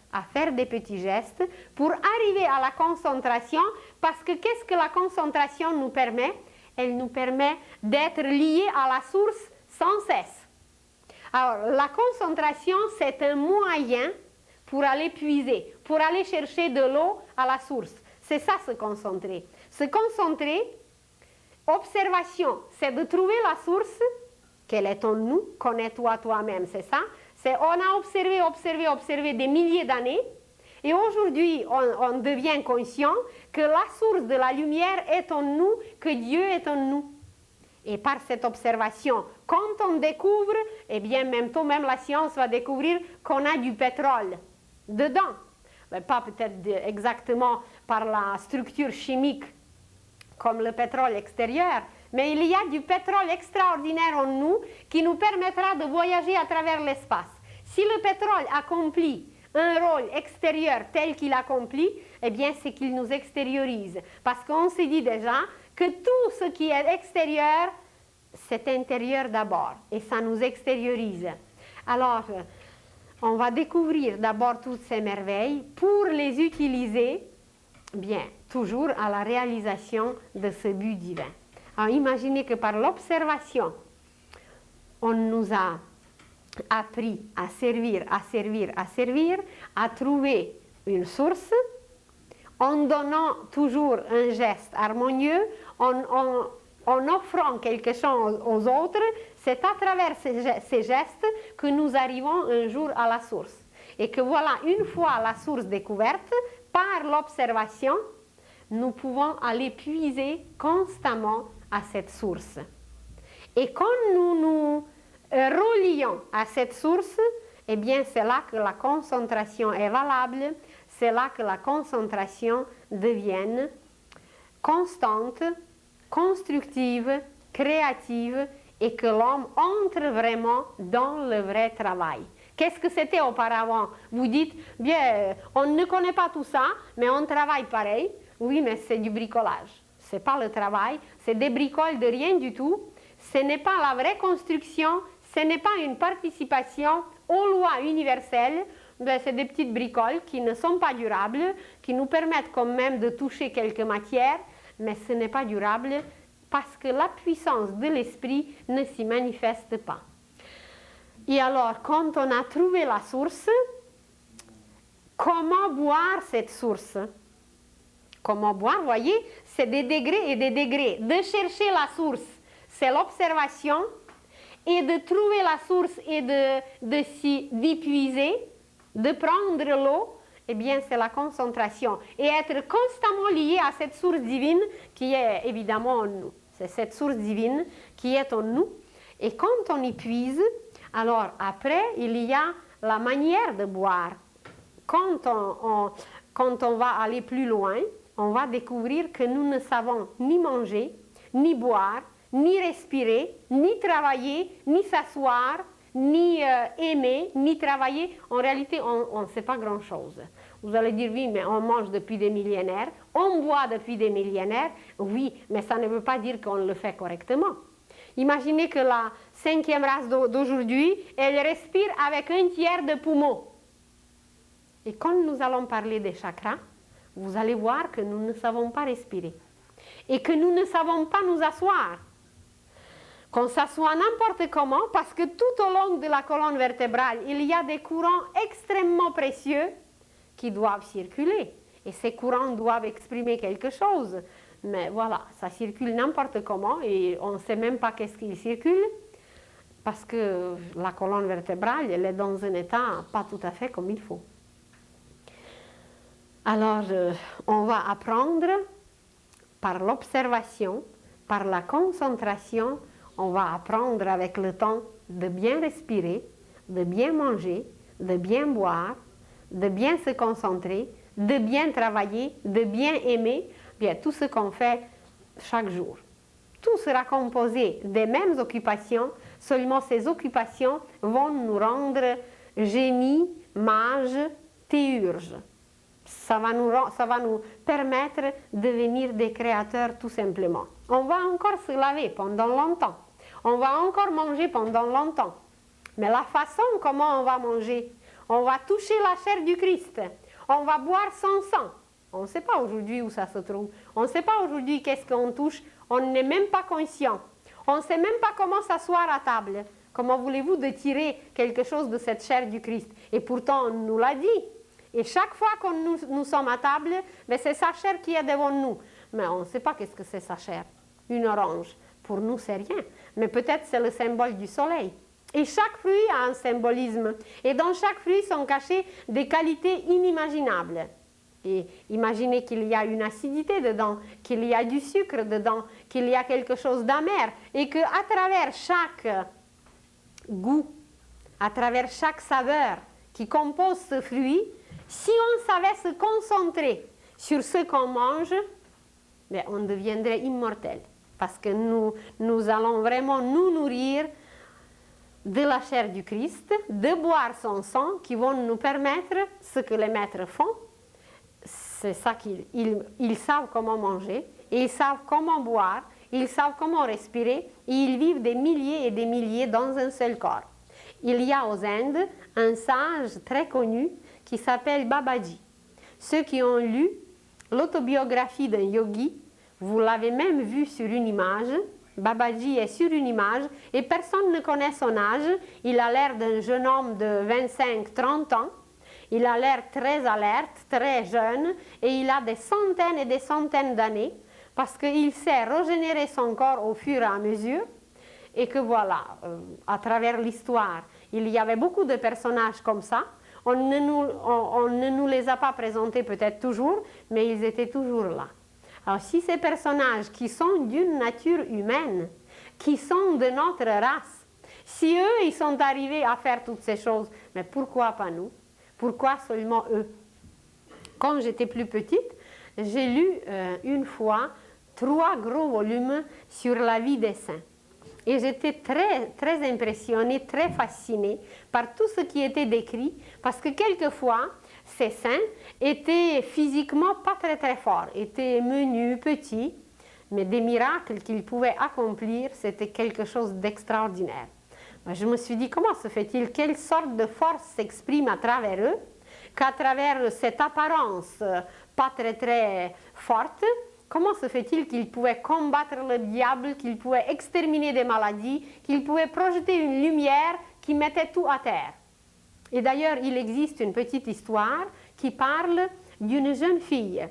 pour arriver à la concentration, parce que qu'est-ce que la concentration nous permet? Elle nous permet d'être liés à la source sans cesse. Alors, la concentration, c'est un moyen pour aller puiser, pour aller chercher de l'eau à la source. C'est ça, se concentrer. Se concentrer, observation, c'est de trouver la source. Quelle est en nous? Connais-toi toi-même, c'est ça? On a observé des milliers d'années et aujourd'hui, on devient conscient que la source de la lumière est en nous, que Dieu est en nous. Et par cette observation, quand on découvre, eh bien, même la science va découvrir qu'on a du pétrole dedans. Mais pas peut-être exactement par la structure chimique comme le pétrole extérieur, mais il y a du pétrole extraordinaire en nous qui nous permettra de voyager à travers l'espace. Si le pétrole accomplit un rôle extérieur tel qu'il accomplit, eh bien, c'est qu'il nous extériorise. Parce qu'on se dit déjà que tout ce qui est extérieur, c'est intérieur d'abord, et ça nous extériorise. Alors, on va découvrir d'abord toutes ces merveilles pour les utiliser, bien, toujours à la réalisation de ce but divin. Alors, imaginez que par l'observation, on nous a appris à servir, à trouver une source, en donnant toujours un geste harmonieux, en offrant quelque chose aux autres, c'est à travers ces gestes que nous arrivons un jour à la source. Et que voilà, une fois la source découverte, par l'observation, nous pouvons aller puiser constamment à cette source. Et quand nous nous relions à cette source, eh bien c'est là que la concentration est valable, c'est là que la concentration devient constante, constructive, créative et que l'homme entre vraiment dans le vrai travail. Qu'est-ce que c'était auparavant? Vous dites, bien, on ne connaît pas tout ça, mais on travaille pareil. Oui, mais c'est du bricolage. Ce n'est pas le travail, c'est des bricoles de rien du tout. Ce n'est pas la vraie construction, ce n'est pas une participation aux lois universelles. Ben, c'est des petites bricoles qui ne sont pas durables, qui nous permettent quand même de toucher quelques matières, mais ce n'est pas durable parce que la puissance de l'esprit ne s'y manifeste pas. Et alors, quand on a trouvé la source, comment boire cette source? Comment boire, voyez, c'est des degrés et des degrés. De chercher la source, c'est l'observation, et de trouver la source et d'y puiser, de prendre l'eau, eh bien, c'est la concentration. Et être constamment lié à cette source divine qui est évidemment en nous. C'est cette source divine qui est en nous. Et quand on y puise, alors après, il y a la manière de boire. Quand on va aller plus loin, on va découvrir que nous ne savons ni manger, ni boire, ni respirer, ni travailler, ni s'asseoir, ni aimer, ni travailler. En réalité, on ne sait pas grand-chose. Vous allez dire, oui, mais on mange depuis des millénaires, on boit depuis des millénaires. Oui, mais ça ne veut pas dire qu'on le fait correctement. Imaginez que la 5e race d'aujourd'hui, elle respire avec 1/3 de poumon. Et quand nous allons parler des chakras, vous allez voir que nous ne savons pas respirer. Et que nous ne savons pas nous asseoir. Qu'on s'assoit n'importe comment, parce que tout au long de la colonne vertébrale, il y a des courants extrêmement précieux qui doivent circuler. Et ces courants doivent exprimer quelque chose. Mais voilà, ça circule n'importe comment et on ne sait même pas qu'est-ce qui circule parce que la colonne vertébrale, elle est dans un état pas tout à fait comme il faut. Alors, on va apprendre par l'observation, par la concentration, on va apprendre avec le temps de bien respirer, de bien manger, de bien boire, de bien se concentrer, de bien travailler, de bien aimer, bien tout ce qu'on fait chaque jour. Tout sera composé des mêmes occupations, seulement ces occupations vont nous rendre génies, mages, théurges. Ça va nous permettre de devenir des créateurs tout simplement. On va encore se laver pendant longtemps. On va encore manger pendant longtemps. Mais la façon comment on va manger, on va toucher la chair du Christ. On va boire son sang. On ne sait pas aujourd'hui où ça se trouve. On ne sait pas aujourd'hui qu'est-ce qu'on touche. On n'est même pas conscient. On ne sait même pas comment s'asseoir à table. Comment voulez-vous de tirer quelque chose de cette chair du Christ? Et pourtant, on nous l'a dit. Et chaque fois que nous sommes à table, c'est sa chair qui est devant nous. Mais on ne sait pas qu'est-ce que c'est sa chair. Une orange. Pour nous, c'est rien. Mais peut-être c'est le symbole du soleil. Et chaque fruit a un symbolisme. Et dans chaque fruit sont cachées des qualités inimaginables. Et imaginez qu'il y a une acidité dedans, qu'il y a du sucre dedans, qu'il y a quelque chose d'amer. Et qu'à travers chaque goût, à travers chaque saveur qui compose ce fruit, si on savait se concentrer sur ce qu'on mange, on deviendrait immortel. Parce que nous allons vraiment nous nourrir de la chair du Christ, de boire son sang qui vont nous permettre ce que les maîtres font. C'est ça qu'ils savent comment manger, ils savent comment boire, ils savent comment respirer et ils vivent des milliers et des milliers dans un seul corps. Il y a aux Indes un sage très connu qui s'appelle Babaji. Ceux qui ont lu l'autobiographie d'un yogi, vous l'avez même vu sur une image. Babaji est sur une image et personne ne connaît son âge. Il a l'air d'un jeune homme de 25-30 ans. Il a l'air très alerte, très jeune et il a des centaines et des centaines d'années parce qu'il sait régénérer son corps au fur et à mesure. et que voilà, à travers l'histoire, il y avait beaucoup de personnages comme ça. On ne nous les a pas présentés peut-être toujours, mais ils étaient toujours là. Alors si ces personnages qui sont d'une nature humaine, qui sont de notre race, si eux, ils sont arrivés à faire toutes ces choses, mais pourquoi pas nous? Pourquoi seulement eux? Quand j'étais plus petite, j'ai lu une fois 3 gros volumes sur la vie des saints. Et j'étais très, très impressionnée, très fascinée par tout ce qui était décrit, parce que quelquefois, ces saints étaient physiquement pas très très forts, étaient menus, petits, mais des miracles qu'ils pouvaient accomplir, c'était quelque chose d'extraordinaire. Je me suis dit, comment se fait-il, quelle sorte de force s'exprime à travers eux, qu'à travers cette apparence pas très très forte, comment se fait-il qu'ils pouvaient combattre le diable, qu'ils pouvaient exterminer des maladies, qu'ils pouvaient projeter une lumière qui mettait tout à terre? Et d'ailleurs, il existe une petite histoire qui parle d'une jeune fille.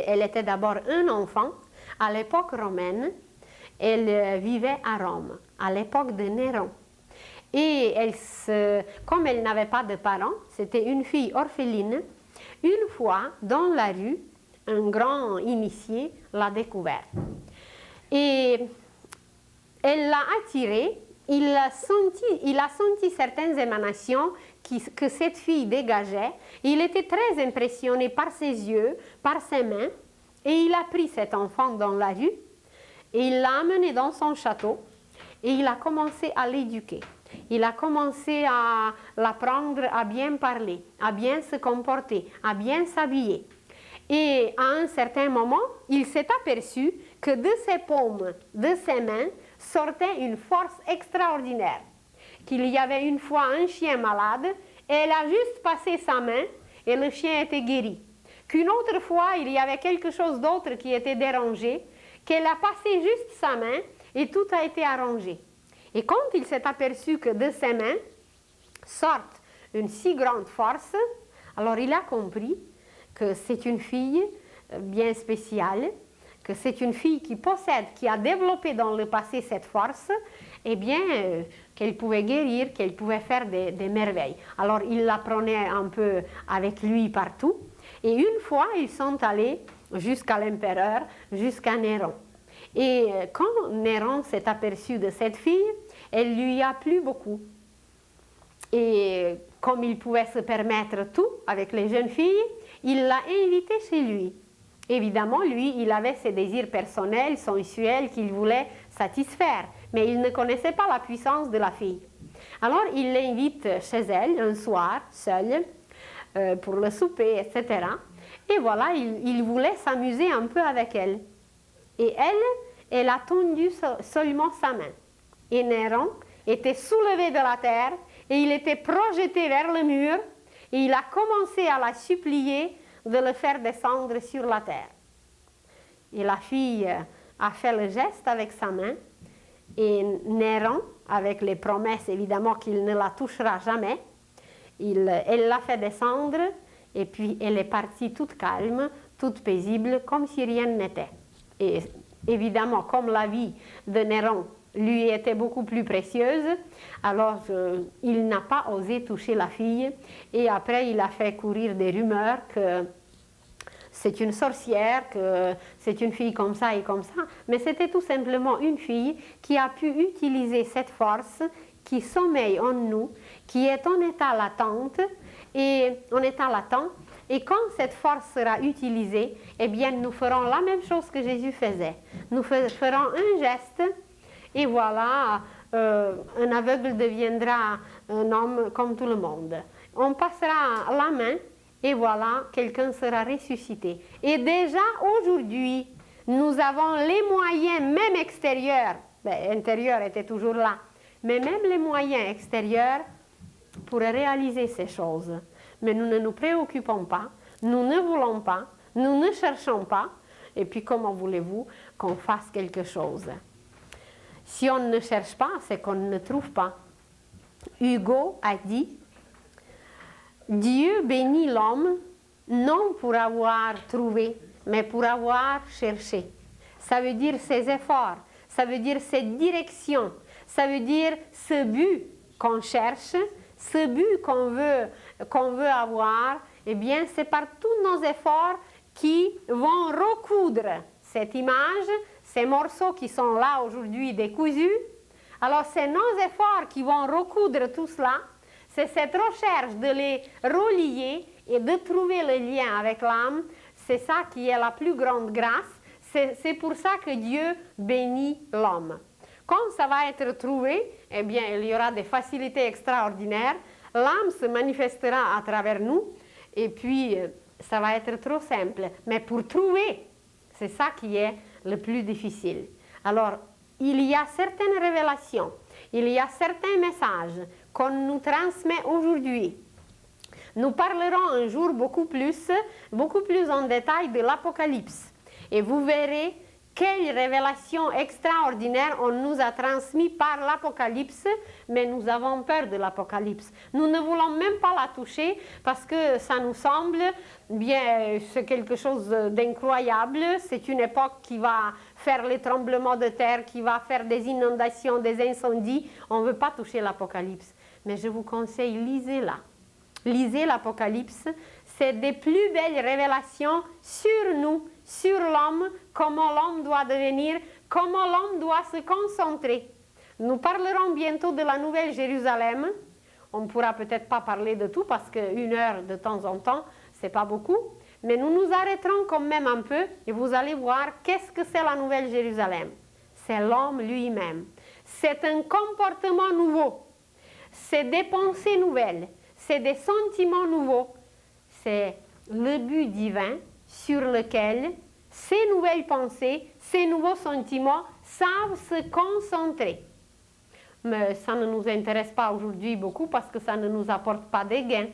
Elle était d'abord un enfant à l'époque romaine. Elle vivait à Rome, à l'époque de Néron. Et comme elle n'avait pas de parents, c'était une fille orpheline, une fois, dans la rue, un grand initié l'a découverte. Et elle l'a attiré, il a senti certaines émanations que cette fille dégageait. Il était très impressionné par ses yeux, par ses mains, et il a pris cet enfant dans la rue, et il l'a amené dans son château, et il a commencé à l'éduquer. Il a commencé à l'apprendre à bien parler, à bien se comporter, à bien s'habiller. Et à un certain moment, il s'est aperçu que de ses paumes, de ses mains, sortait une force extraordinaire. Qu'il y avait une fois un chien malade, et elle a juste passé sa main, et le chien était guéri. Qu'une autre fois, il y avait quelque chose d'autre qui était dérangé, qu'elle a passé juste sa main, et tout a été arrangé. Et quand il s'est aperçu que de ses mains sortent une si grande force, alors il a compris que c'est une fille bien spéciale, que c'est une fille qui possède, qui a développé dans le passé cette force, et bien qu'elle pouvait guérir, qu'elle pouvait faire des merveilles. Alors il la prenait un peu avec lui partout, et une fois ils sont allés jusqu'à l'empereur, jusqu'à Néron. Et quand Néron s'est aperçu de cette fille, elle lui a plu beaucoup. Et comme il pouvait se permettre tout avec les jeunes filles, il l'a invitée chez lui. Évidemment, lui, il avait ses désirs personnels, sensuels qu'il voulait satisfaire, mais il ne connaissait pas la puissance de la fille. Alors, il l'invite chez elle un soir, seul, pour le souper, etc. Et voilà, il voulait s'amuser un peu avec elle. Et elle a tendu seulement sa main. Et Néron était soulevé de la terre et il était projeté vers le mur et il a commencé à la supplier de le faire descendre sur la terre. Et la fille a fait le geste avec sa main et Néron, avec les promesses évidemment qu'il ne la touchera jamais, elle l'a fait descendre et puis elle est partie toute calme, toute paisible, comme si rien n'était. Et évidemment, comme la vie de Néron lui était beaucoup plus précieuse, alors il n'a pas osé toucher la fille et après il a fait courir des rumeurs que c'est une sorcière, que c'est une fille comme ça et comme ça, mais c'était tout simplement une fille qui a pu utiliser cette force qui sommeille en nous, qui est en état latent et quand cette force sera utilisée, eh bien nous ferons la même chose que Jésus faisait. Nous ferons un geste et voilà, un aveugle deviendra un homme comme tout le monde. On passera la main et voilà, quelqu'un sera ressuscité. Et déjà aujourd'hui, nous avons les moyens, même extérieurs, intérieurs étaient toujours là, mais même les moyens extérieurs pour réaliser ces choses. Mais nous ne nous préoccupons pas, nous ne voulons pas, nous ne cherchons pas, et puis comment voulez-vous qu'on fasse quelque chose? Si on ne cherche pas, c'est qu'on ne trouve pas. Hugo a dit, Dieu bénit l'homme non pour avoir trouvé, mais pour avoir cherché. Ça veut dire ses efforts, ça veut dire cette direction, ça veut dire ce but qu'on cherche, ce but qu'on veut avoir. Eh bien, c'est par tous nos efforts qui vont recoudre cette image, ces morceaux qui sont là aujourd'hui décousus. Alors, c'est nos efforts qui vont recoudre tout cela. C'est cette recherche de les relier et de trouver le lien avec l'âme. C'est ça qui est la plus grande grâce. C'est pour ça que Dieu bénit l'homme. Quand ça va être trouvé, eh bien, il y aura des facilités extraordinaires. L'âme se manifestera à travers nous. Et puis, ça va être trop simple. Mais pour trouver, c'est ça qui est le plus difficile. Alors, il y a certaines révélations, il y a certains messages qu'on nous transmet aujourd'hui. Nous parlerons un jour beaucoup plus en détail de l'Apocalypse. Et vous verrez quelle révélation extraordinaire on nous a transmis par l'Apocalypse, mais nous avons peur de l'Apocalypse. Nous ne voulons même pas la toucher parce que ça nous semble, bien, c'est quelque chose d'incroyable. C'est une époque qui va faire les tremblements de terre, qui va faire des inondations, des incendies. On ne veut pas toucher l'Apocalypse. Mais je vous conseille, lisez-la. Lisez l'Apocalypse. C'est des plus belles révélations sur nous, sur l'homme, comment l'homme doit devenir, comment l'homme doit se concentrer. Nous parlerons bientôt de la Nouvelle Jérusalem. On ne pourra peut-être pas parler de tout parce qu'une heure de temps en temps, ce n'est pas beaucoup. Mais nous nous arrêterons quand même un peu et vous allez voir qu'est-ce que c'est la Nouvelle Jérusalem. C'est l'homme lui-même. C'est un comportement nouveau. C'est des pensées nouvelles. C'est des sentiments nouveaux. C'est le but divin sur lequel ces nouvelles pensées, ces nouveaux sentiments savent se concentrer. Mais ça ne nous intéresse pas aujourd'hui beaucoup parce que ça ne nous apporte pas des gains,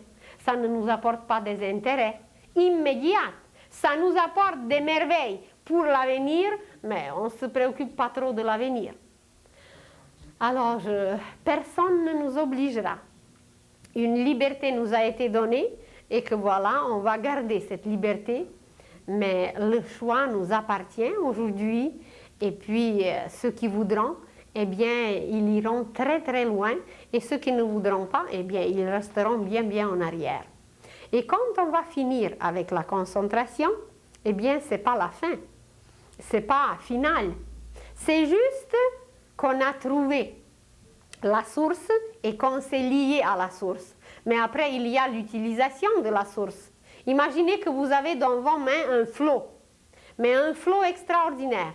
ça ne nous apporte pas des intérêts immédiats. Ça nous apporte des merveilles pour l'avenir, mais on ne se préoccupe pas trop de l'avenir. Alors, personne ne nous obligera. Une liberté nous a été donnée et que voilà, on va garder cette liberté. Mais le choix nous appartient aujourd'hui. Et puis, ceux qui voudront, eh bien, ils iront très très loin. Et ceux qui ne voudront pas, eh bien, ils resteront bien bien en arrière. Et quand on va finir avec la concentration, eh bien, ce n'est pas la fin. Ce n'est pas final. C'est juste qu'on a trouvé la source et qu'on s'est lié à la source. Mais après, il y a l'utilisation de la source. Imaginez que vous avez dans vos mains un flot, mais un flot extraordinaire.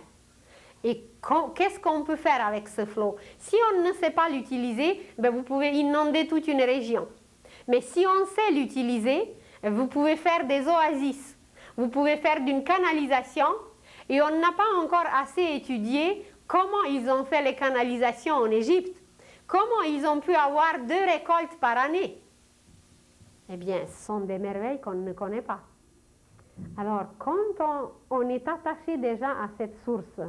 Et qu'est-ce qu'on peut faire avec ce flot? Si on ne sait pas l'utiliser, ben vous pouvez inonder toute une région. Mais si on sait l'utiliser, vous pouvez faire des oasis, vous pouvez faire d'une canalisation, et on n'a pas encore assez étudié comment ils ont fait les canalisations en Égypte, comment ils ont pu avoir 2 récoltes par année. Eh bien, ce sont des merveilles qu'on ne connaît pas. Alors, quand on est attaché déjà à cette source,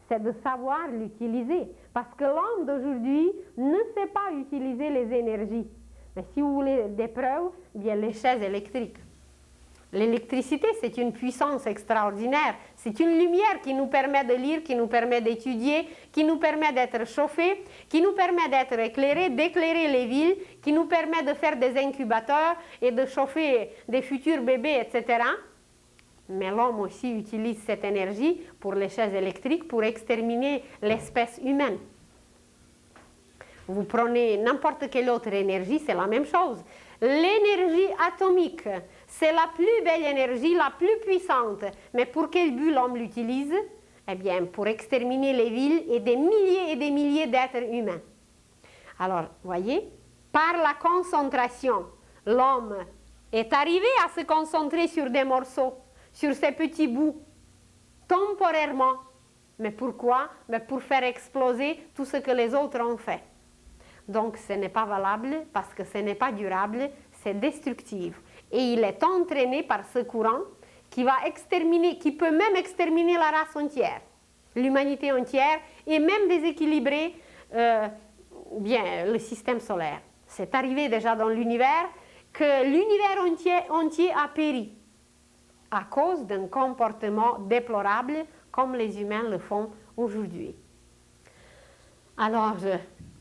c'est de savoir l'utiliser. Parce que l'homme d'aujourd'hui ne sait pas utiliser les énergies. Mais si vous voulez des preuves, bien les chaises électriques. L'électricité, c'est une puissance extraordinaire. C'est une lumière qui nous permet de lire, qui nous permet d'étudier, qui nous permet d'être chauffés, qui nous permet d'être éclairés, d'éclairer les villes, qui nous permet de faire des incubateurs et de chauffer des futurs bébés, etc. Mais l'homme aussi utilise cette énergie pour les chaises électriques pour exterminer l'espèce humaine. Vous prenez n'importe quelle autre énergie, c'est la même chose. L'énergie atomique, c'est la plus belle énergie, la plus puissante. Mais pour quel but l'homme l'utilise? Eh bien, pour exterminer les villes et des milliers d'êtres humains. Alors, voyez, par la concentration, l'homme est arrivé à se concentrer sur des morceaux, sur ces petits bouts, temporairement. Mais pourquoi? Mais pour faire exploser tout ce que les autres ont fait. Donc, ce n'est pas valable parce que ce n'est pas durable, c'est destructif. Et il est entraîné par ce courant qui va exterminer, qui peut même exterminer la race entière, l'humanité entière et même déséquilibrer bien le système solaire. C'est arrivé déjà dans l'univers que l'univers entier a péri à cause d'un comportement déplorable comme les humains le font aujourd'hui. Alors,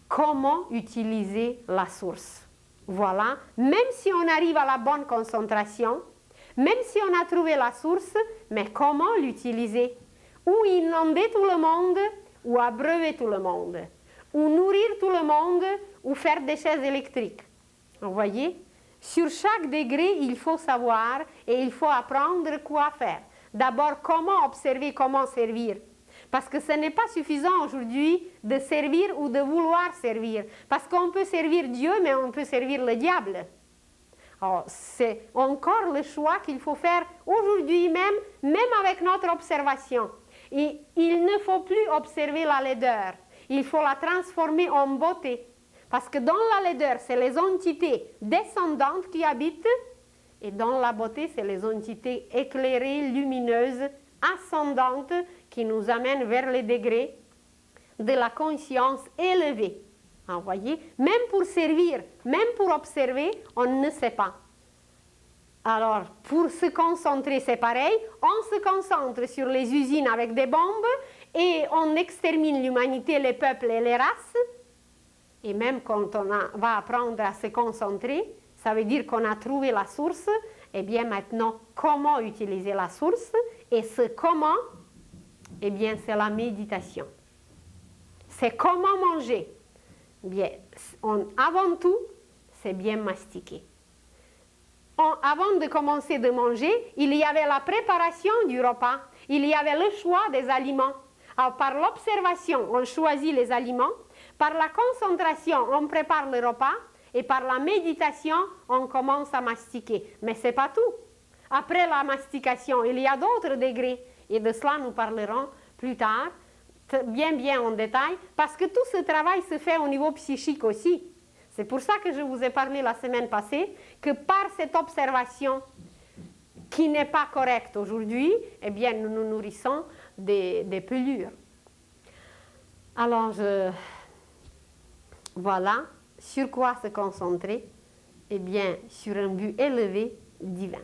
comment utiliser la source? Voilà, même si on arrive à la bonne concentration, même si on a trouvé la source, mais comment l'utiliser? Ou inonder tout le monde, ou abreuver tout le monde, ou nourrir tout le monde, ou faire des chaises électriques. Vous voyez? Sur chaque degré, il faut savoir et il faut apprendre quoi faire. D'abord, comment observer, comment servir. Parce que ce n'est pas suffisant aujourd'hui de servir ou de vouloir servir. Parce qu'on peut servir Dieu, mais on peut servir le diable. C'est encore le choix qu'il faut faire aujourd'hui même avec notre observation. Et il ne faut plus observer la laideur. Il faut la transformer en beauté. Parce que dans la laideur, c'est les entités descendantes qui habitent. Et dans la beauté, c'est les entités éclairées, lumineuses, ascendantes qui nous amènent vers les degrés de la conscience élevée. Vous voyez, même pour servir, même pour observer, on ne sait pas. Alors, pour se concentrer, c'est pareil. On se concentre sur les usines avec des bombes et on extermine l'humanité, les peuples et les races. Et même quand on va apprendre à se concentrer, ça veut dire qu'on a trouvé la source. Eh bien, maintenant, comment utiliser la source? Et ce comment, eh bien, c'est la méditation. C'est comment manger. Bien, avant tout, c'est bien mastiquer. Avant de commencer de manger, il y avait la préparation du repas. Il y avait le choix des aliments. Alors, par l'observation, on choisit les aliments. Par la concentration, on prépare le repas. Et par la méditation, on commence à mastiquer. Mais ce n'est pas tout. Après la mastication, il y a d'autres degrés. Et de cela, nous parlerons plus tard, bien en détail, parce que tout ce travail se fait au niveau psychique aussi. C'est pour ça que je vous ai parlé la semaine passée, que par cette observation qui n'est pas correcte aujourd'hui, eh bien, nous nous nourrissons des pelures. Alors, voilà, sur quoi se concentrer? Eh bien, sur un but élevé divin.